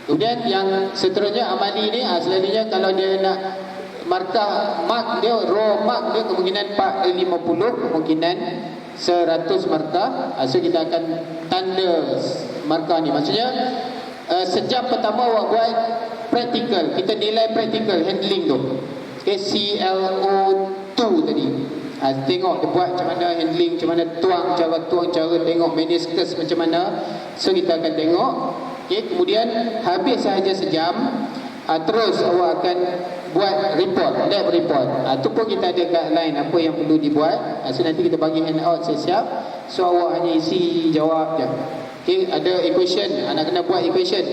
Kemudian yang seterusnya amali ni, selalunya kalau dia nak markah, mark dia, raw mark dia kemungkinan 50, kemungkinan 100 markah. So kita akan tanda markah ni, maksudnya sejam pertama awak buat praktikal, kita nilai praktikal handling tu. Okay, CLO2 tadi, tengok dia buat macam mana handling, macam mana tuang, cara tengok meniscus macam mana. So kita akan tengok. Okay, kemudian habis sahaja sejam, terus awak akan buat report, lab report. Tu pun kita ada guideline apa yang perlu dibuat. So nanti kita bagi handout siap-siap. So awak hanya isi jawab je. Okay, ada equation, nak kena buat equation,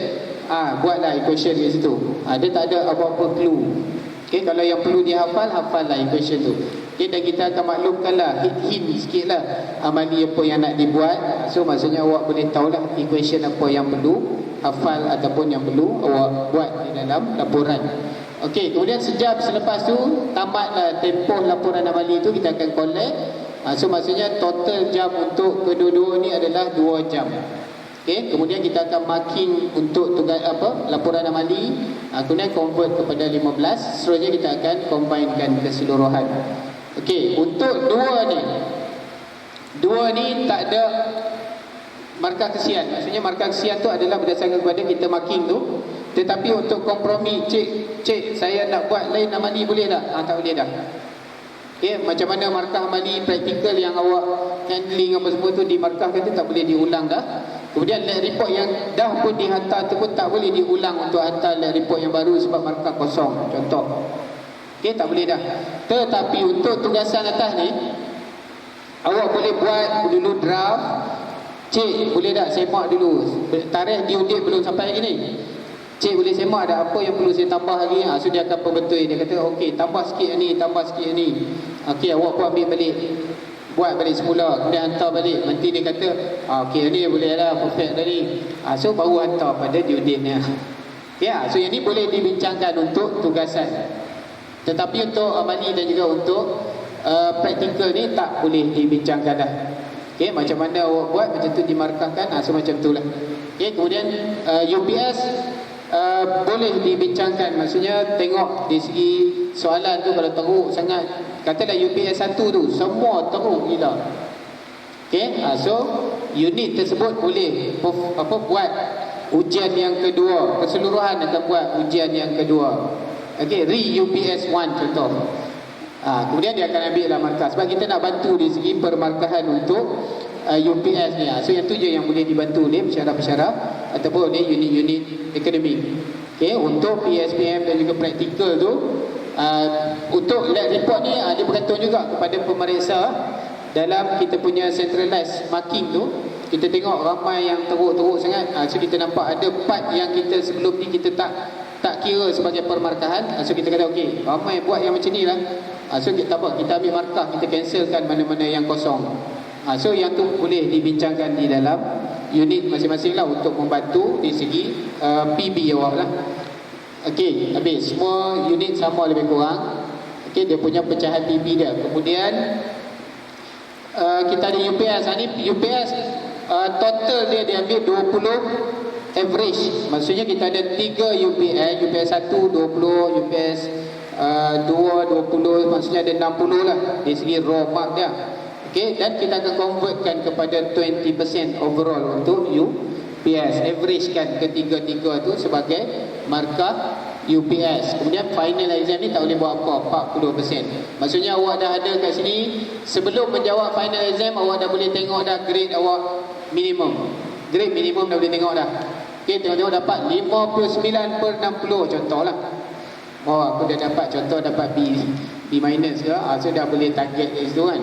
buatlah equation di situ. Dia tak ada apa-apa clue. Okay, kalau yang perlu dihafal, hafallah equation tu. Okay, dan kita akan maklumkanlah, hint sikit lah amali apa yang nak dibuat. So maksudnya awak boleh tahulah equation apa yang perlu hafal ataupun yang perlu awak buat di dalam laporan. Okey, kemudian sejam selepas tu tamatlah tempoh laporan amali tu, kita akan collect. So maksudnya total jam untuk kedua-dua ni adalah 2 jam. Okey, kemudian kita akan marking untuk tugas laporan amali, kemudian convert kepada 15. Seterusnya kita akan combinekan keseluruhan. Okey, untuk dua ni tak ada markah kesian. Maksudnya markah kesian tu adalah berdasarkan kepada kita marking tu. Tetapi untuk kompromi, cik saya nak buat lain amali, boleh tak? Tak boleh dah. Okay, macam mana markah amali praktikal yang awak handling apa semua tu dimarkahkan tu, tak boleh diulang dah. Kemudian lab report yang dah pun dihantar tu pun tak boleh diulang untuk hantar lab report yang baru sebab markah kosong, contoh. Okay, tak boleh dah. Tetapi untuk tugasan atas ni, awak boleh buat dulu draft. Cik, boleh tak semak dulu, tarikh due date belum sampai lagi ni. Cik boleh semak ada apa yang perlu saya tambah lagi. So dia akan perbetul. Dia kata okey, tambah sikit ni, tambah sikit ni. Okey, awak pun ambil balik, buat balik semula, kemudian hantar balik. Nanti dia kata okey ni boleh lah, perfect tadi. So baru hantar pada due date ni. Ya, so yang ni boleh dibincangkan untuk tugasan. Tetapi untuk amali dan juga untuk praktikal ni tak boleh dibincangkan dah. Okey, macam mana awak buat, macam tu dimarkahkan. So macam tu lah. Okey, kemudian UPS boleh dibincangkan. Maksudnya tengok di segi soalan tu, kalau teruk sangat, katalah UPS 1 tu semua teruk gila. Okey, so unit tersebut boleh buat ujian yang kedua, keseluruhan akan buat ujian yang kedua. Okey, re-UPS 1 contoh. Kemudian dia akan ambil lah markah, sebab kita nak bantu di segi permarkahan untuk UPS ni. So yang tu je yang boleh dibantu ni, pensyarah-pensyarah ataupun ni unit-unit akademik. Okay, untuk PSPM dan juga praktikal tu, untuk lab report ni dia bergantung juga kepada pemeriksa dalam kita punya centralized marking tu. kita tengok ramai yang teruk-teruk sangat. So kita nampak ada part yang kita sebelum ni kita tak kira sebagai permarkahan. So kita kata okey, ramai buat yang macam ni lah. So kita buat, kita ambil markah, kita cancelkan mana-mana yang kosong. So yang tu boleh dibincangkan di dalam unit masing-masing lah untuk membantu di segi PB awak lah. Okey, habis semua unit sama lebih kurang. Okey, dia punya pecahan PB dia. Kemudian kita ada UPS. Ni UPS total dia ambil 20 average. Maksudnya kita ada 3 UPS, UPS 1 20, UPS 2 20, maksudnya ada 60 lah dari segi raw mark dia. Okey, dan kita akan convertkan kepada 20% overall untuk UPS, average kan ketiga-tiga tu sebagai markah UPS. Kemudian final exam ni tak boleh buat apa, 40%. Maksudnya awak dah ada kat sini, sebelum menjawab final exam awak dah boleh tengok dah grade awak minimum. Grade minimum dah boleh tengok dah. Okey, tengok-tengok dapat 59/60 contohlah. Oh, aku dah dapat contoh dapat B minus ke, so dah boleh target dari situ kan.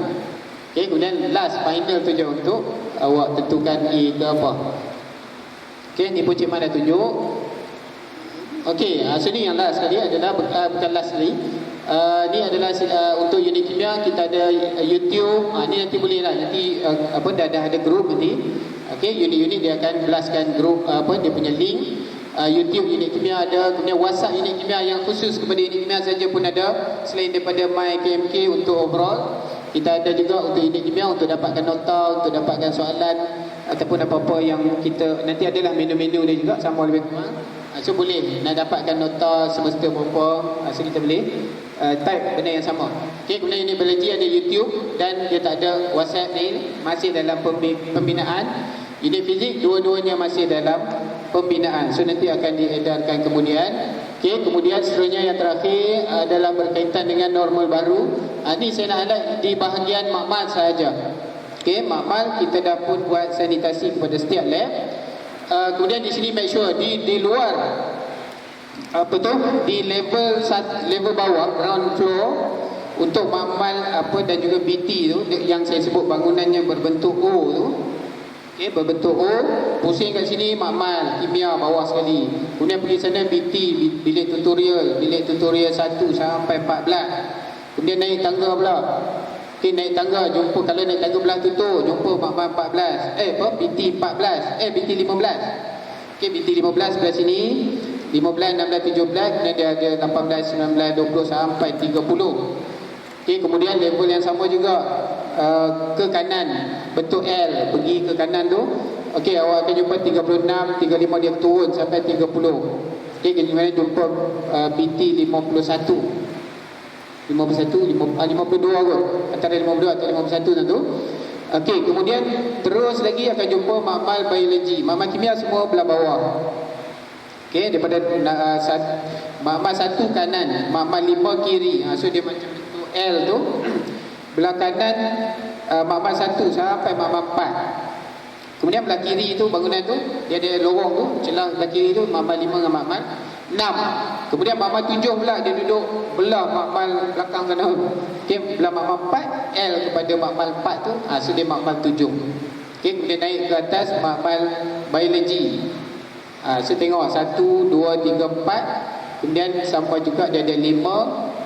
Okey, kemudian last final tu je untuk awak tentukan A ke apa. Okey, ni pun Cik Man dah tunjuk. Okey, so ni yang last sekali adalah bukan last sekali. Ni adalah untuk unit kimia kita ada YouTube. Ni nanti boleh lah, nanti dah ada grup nanti. Okey, unit-unit dia akan belaskan grup dia punya link. YouTube unit kimia ada, kemudian WhatsApp unit kimia yang khusus kepada unit kimia saja pun ada, selain daripada My KMK untuk overall. Kita ada juga untuk unit kimia untuk dapatkan nota, untuk dapatkan soalan ataupun apa-apa yang kita nanti adalah menu-menu dia juga sama lebih kurang. So boleh nak dapatkan nota semesta berapa, so kita boleh type benda yang sama. Okey, kemudian unit biologi ada YouTube dan dia tak ada WhatsApp ni, masih dalam pembinaan. Unit fizik dua-duanya masih dalam pembinaan. So nanti akan diedarkan kemudian. Okey, kemudian seterusnya yang terakhir adalah berkaitan dengan normal baru. Ni saya nak highlight di bahagian makmal sahaja. Okey, makmal kita dah pun buat sanitasi kepada setiap lab. Kemudian di sini make sure di luar di level bawah ground floor untuk makmal dan juga BT tu yang saya sebut bangunannya berbentuk O tu. Okey, berbentuk O, pusing kat sini makmal kimia bawah sekali. Kemudian pergi sana BT, bilik tutorial 1 sampai 14. Kemudian naik tangga pula. Okey, naik tangga jumpa, kalau naik tangga belah tutup jumpa makmal 14. BT 14. BT 15. Okey, BT 15 sebelah sini. 15, 16, 17, kemudian dia ada 18, 19, 20 sampai 30. Okey, kemudian level yang sama juga ke kanan, bentuk L, pergi ke kanan tu. Okey, awak akan jumpa 36, 35 dia turun sampai 30. Okey, kemudian jumpa BT 51. 52 kot, antara 52 atau 51 tu. Okey, kemudian terus lagi akan jumpa makmal biologi, makmal kimia semua belah bawah. Okey, daripada makmal 1 kanan, makmal 5 kiri. So dia macam bentuk L tu. Belah kanan makmal 1 sampai makmal 4. Kemudian belah kiri tu bangunan tu dia ada lorong tu, celah belah kiri tu makmal 5 dengan makmal 6. Kemudian makmal 7 pula dia duduk belah makmal belakang sana. Okey, belah makmal 4, L kepada makmal 4 tu, so dia makmal 7. Okey, kemudian naik ke atas makmal biologi. So tengok 1, 2, 3, 4. Kemudian sampai juga dia ada 5.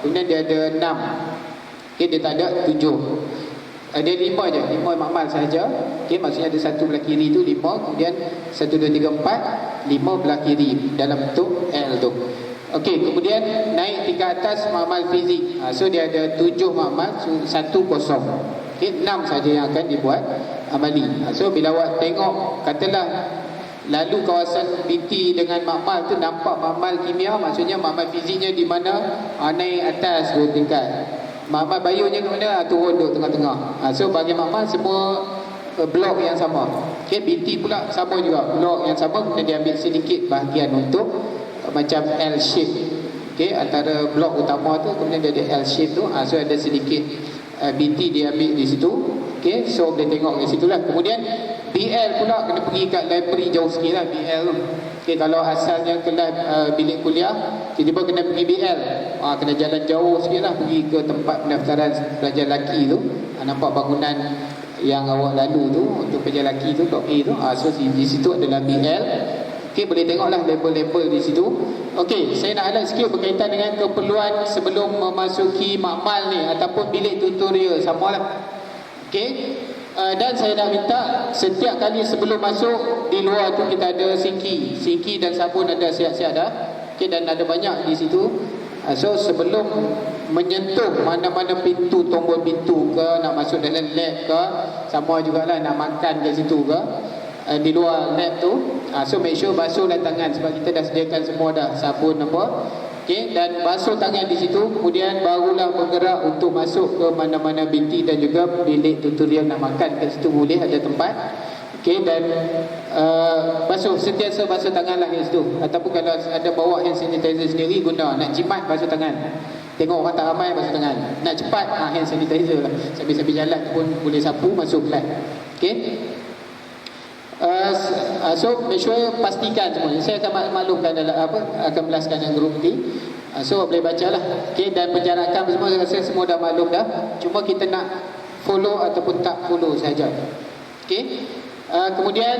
Kemudian dia ada 6. Okey, dia tak ada 7. Dia 5 je, 5 makmal sahaja. Okey, maksudnya ada 1 belah kiri tu 5. Kemudian 1, 2, 3, 4, 5 belah kiri dalam bentuk L tu. Okey, kemudian naik tingkat atas makmal fizik. So dia ada 7 makmal, 1 kosong. Okey, 6 saja yang akan dibuat amali. So bila awak tengok, katalah lalu kawasan BT dengan makmal tu nampak makmal kimia, maksudnya makmal fiziknya di mana, naik atas 2 tingkat. Makmal bionya ke mana, turun duduk tengah-tengah. So bagi makmal semua blok yang sama. Okey, BT pula sama juga, blok yang sama. Kemudian dia ambil sedikit bahagian untuk macam L shape. Okey, antara blok utama tu kemudian dia ada L shape tu. So ada sedikit BT dia ambil di situ. Okey, so boleh tengok di situ lah. Kemudian BL pula kena pergi kat library jauh sikit lah BL. Okey, kalau asalnya kelas bilik kuliah, tiba-tiba kena pergi BL, kena jalan jauh sikit lah, pergi ke tempat pendaftaran pelajar lelaki tu. Nampak bangunan yang awak lalu tu, untuk kerja lelaki tu, blok A tu. So di situ adalah BL. Okey, boleh tengoklah label-label di situ. Okey, saya nak highlight sikit berkaitan dengan keperluan sebelum memasuki makmal ni ataupun bilik tutorial, samalah. Okey. Dan saya nak minta setiap kali sebelum masuk di luar tu kita ada sinki dan sabun ada siap-siap dah. Okey, dan ada banyak di situ. So sebelum menyentuh mana-mana pintu, tombol pintu ke, nak masuk dalam lab ke, sama jugalah nak makan kat situ ke, di luar lab tu, so make sure basuhlah tangan sebab kita dah sediakan semua dah sabun apa. Okey, dan basuh tangan di situ, kemudian barulah bergerak untuk masuk ke mana-mana binti dan juga bilik tutorial nak makan kat situ boleh ada tempat. Okey, dan sentiasa basuh tangan lah kat situ. Ataupun kalau ada bawa hand sanitizer sendiri guna, nak jimat basuh tangan. Tengok orang tak ramai basuh tangan. Nak cepat hand sanitizer lah. Sambil-sambil jalan pun boleh sapu masuk kelas. Okey. So make sure pastikan semua. Saya akan maklumkan dalam akan belaskan dalam grup ni. So boleh bacalah. Okey, dan penjarakan semua saya rasa semua dah maklum dah. Cuma kita nak follow ataupun tak follow saja. Okey. Kemudian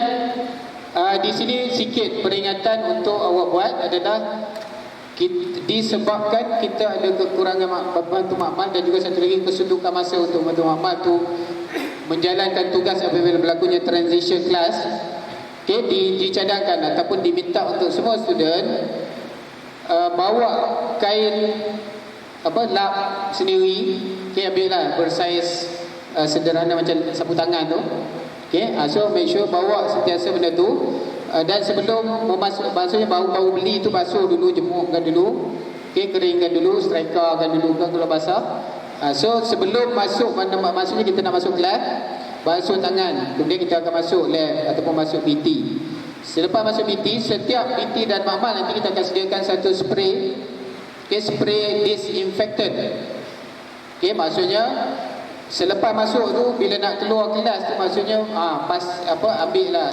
di sini sikit peringatan untuk awak buat adalah disebabkan kita ada kekurangan bantu makmal dan juga satu lagi kesundukan masa untuk bantu makmal tu menjalankan tugas apabila berlakunya transition class. Okay, dicadangkan ataupun diminta untuk semua student bawa kain lap sendiri. Okay, ambil lah bersaiz sederhana macam sapu tangan tu. Okay, so make sure bawa sentiasa benda tu. Dan sebelum memasuk, maksudnya baru beli tu basuh dulu, jemurkan dulu. Okay, keringkan dulu, strikerkan dulu kan kalau basah. So sebelum masuk, maksudnya kita nak masuk kelas, basuh tangan. Kemudian kita akan masuk lab ataupun masuk PT. Selepas masuk PT, setiap PT dan makmal nanti kita akan sediakan satu spray. Okay, spray disinfectant. Okay, maksudnya selepas masuk tu bila nak keluar kelas tu maksudnya ambil lah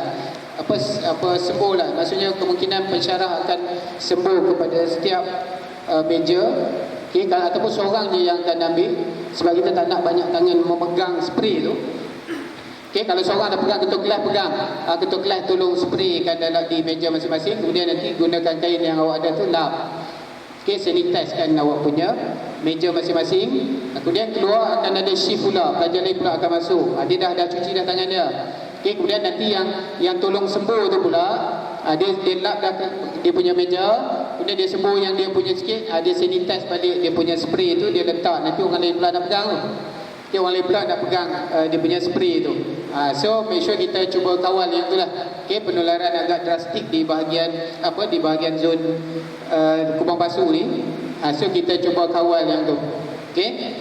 sembuh lah. Maksudnya kemungkinan pensyarah akan sembuh kepada setiap meja. Okay, ataupun seorang je yang akan ambil sebab kita tak nak banyak tangan memegang spray tu. Okay, kalau seorang dah pegang ketua kelas, pegang ketua kelas tolong spraykan dalam di meja masing-masing. Kemudian nanti gunakan kain yang awak ada tu lap. Okay, sanitizekan awak punya meja masing-masing. Kemudian keluar akan ada shift pula, pelajar lain pula akan masuk. Dia dah cuci dah tangan dia. Okay, kemudian nanti yang tolong sembuh tu pula, dia lap dah dia punya meja. Kemudian dia sembuh yang dia punya sikit, dia sanitize balik dia punya spray tu, dia letak. Nanti orang lain pula nak pegang tu. Okay, orang lain pula nak pegang dia punya spray tu. So make sure kita cuba kawal yang tu lah. Okay, penularan agak drastik di bahagian zon Kubang Pasu ni. So kita cuba kawal yang tu. Okay.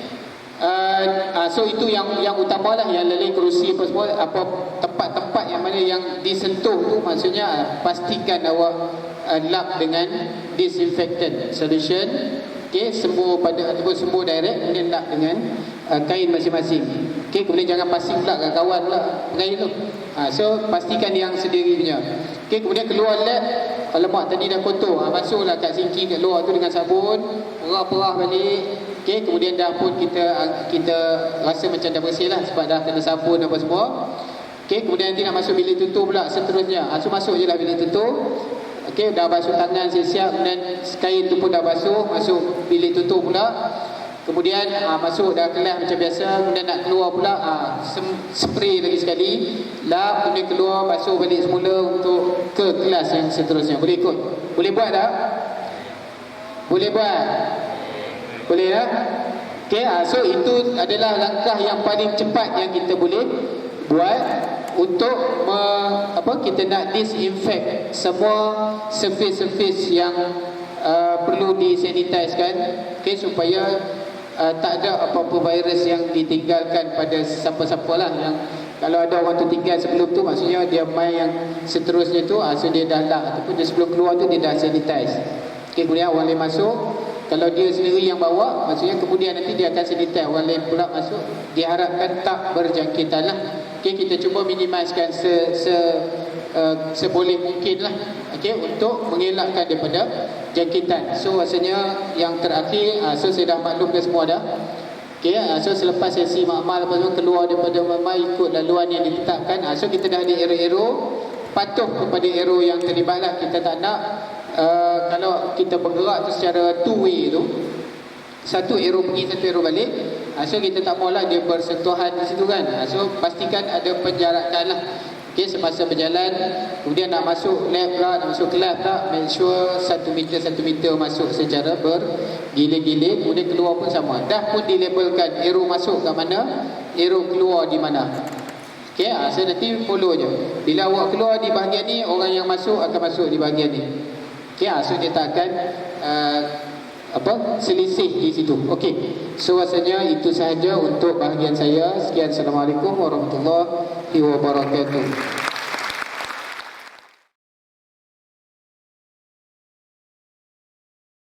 So itu yang utama lah, yang lain kerusi apa semua, tempat-tempat yang mana yang disentuh tu maksudnya pastikan awak lap dengan disinfectant solution. Okay, sembuh ataupun sembuh direct, kemudian lap dengan kain masing-masing. Okay, kemudian jangan pasing pula kat kawan pula kain tu. So pastikan yang sendiri punya. Okay, kemudian keluar lab, alamak tadi dah kotor, masuklah kat sinki kat luar tu dengan sabun, perah-perah balik. Okay, kemudian dah pun kita rasa macam dah bersih lah sebab dah kena sabun apa semua. Okay, kemudian nanti nak masuk bilik tutup pula seterusnya. So masuk je lah bilik tutup. Okay, dah basuh tangan siap-siap, kemudian kain tu pun dah basuh, masuk bilik tutup pula. Kemudian masuk dah kelas macam biasa. Kemudian nak keluar pula, spray lagi sekali, lap, kemudian keluar, basuh balik semula untuk ke kelas yang seterusnya. Boleh ikut? Boleh buat tak? Boleh buat? Boleh tak? Okay, so itu adalah langkah yang paling cepat yang kita boleh buat untuk kita nak disinfect semua surface yang perlu disanitizekan. Okay, supaya tak ada apa-apa virus yang ditinggalkan pada siapa-siapa lah. Yang kalau ada orang tu tinggal sebelum tu, maksudnya dia main yang seterusnya tu, so dia dah lap ataupun dia sebelum keluar tu dia dah sanitize. Okay, kemudian orang lain masuk. Kalau dia sendiri yang bawa, maksudnya kemudian nanti dia akan sanitize, orang lain pula masuk. Diharapkan tak berjangkitan lah. Okay, kita cuba minimiskan seboleh mungkin lah. Okay, untuk mengelakkan daripada jangkitan. So rasanya yang terakhir, so saya dah maklumkan semua dah. Okey, so selepas sesi makmal apa semua keluar daripada makmal ikut laluan yang ditetapkan. So kita dah ada arrow, patuh kepada arrow yang terlibat lah. Kita tak nak kalau kita bergerak tu secara two way tu, satu arrow pergi satu arrow balik. So kita tak maulah dia bersentuhan di situ kan. So pastikan ada penjarakan lah. Okey, semasa berjalan, kemudian nak masuk lap pula, nak masuk kelab pula, make sure 1 meter masuk secara bergilir-gilir. Kemudian keluar pun sama. Dah pun dilabelkan arrow masuk kat mana, arrow keluar di mana. Okey, so nanti follow je. Bila awak keluar di bahagian ni, orang yang masuk akan masuk di bahagian ni. Okey, so dia tak akan selisih di situ. Okey, so rasanya itu sahaja untuk bahagian saya. Sekian, Assalamualaikum warahmatullahi wabarakatuh.